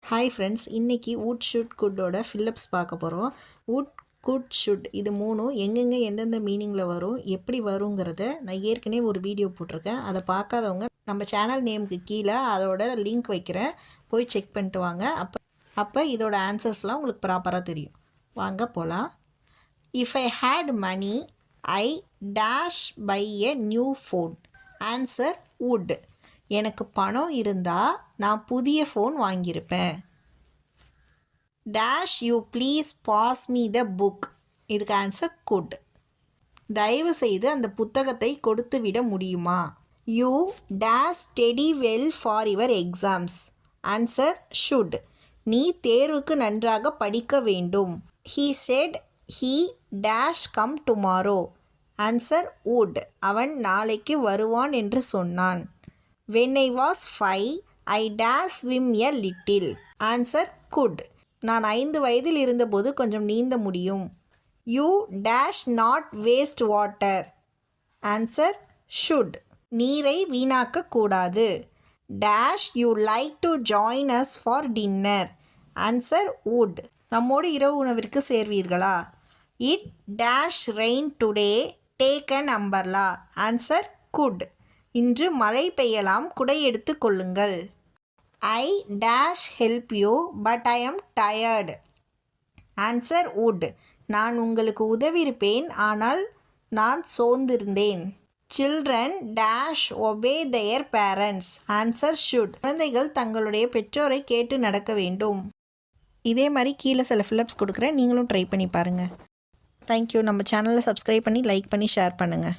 Hi friends, இன்றைக்கி would should couldோட fill-ups பார்க்க போகிறோம். would could should இது மூணும் எங்கெங்கே எந்தெந்த மீனிங்கில் வரும், எப்படி வருங்கிறத நான் ஏற்கனவே ஒரு வீடியோ போட்டிருக்கேன். அதை பார்க்காதவங்க நம்ம சேனல் நேமுக்கு கீழே அதோட லிங்க் வைக்கிறேன், போய் செக் பண்ணிட்டு வாங்க. அப்போ இதோட ஆன்சர்ஸ்லாம் உங்களுக்கு ப்ராப்பராக தெரியும். வாங்க போகலாம். If I had money I dash buy a new phone. Answer would. எனக்கு பணம் இருந்தால் நான் புதிய ஃபோன் வாங்கியிருப்பேன். Dash you please pass me the book. இதுக்கு ஆன்சர் குட். தயவு செய்து அந்த புத்தகத்தை கொடுத்து விட முடியுமா? You dash study well for your exams. Answer should. நீ தேர்வுக்கு நன்றாக படிக்க வேண்டும். He said he dash come tomorrow. Answer would. அவன் நாளைக்கு வருவான் என்று சொன்னான். When I was 5, I dash swim a little. Answer could. நான் 5 வயதில் இருந்தபோது கொஞ்சம் நீந்த முடியும். You dash not waste water. Answer should. நீரை வீணாக்க கூடாது. Dash you like to join us for dinner. Answer would. நம்மோடு இரவு உணவிற்கு சேர்வீர்களா? It dash rain today. Take an umbrella. Answer could. இன்று மழை பெய்யலாம், குடை எடுத்து கொள்ளுங்கள். I dash help you but I am tired. Answer would. நான் உங்களுக்கு உதவியிருப்பேன், ஆனால் நான் சோர்ந்திருந்தேன். Children dash obey their parents. Answer should. குழந்தைகள் தங்களுடைய பெற்றோரை கேட்டு நடக்க வேண்டும். இதே மாதிரி கீழே சில ஃபில்லப்ஸ் கொடுக்குறேன், நீங்களும் ட்ரை பண்ணி பாருங்கள். தேங்க்யூ. நம்ம சேனலை சப்ஸ்கிரைப் பண்ணி லைக் பண்ணி ஷேர் பண்ணுங்கள்.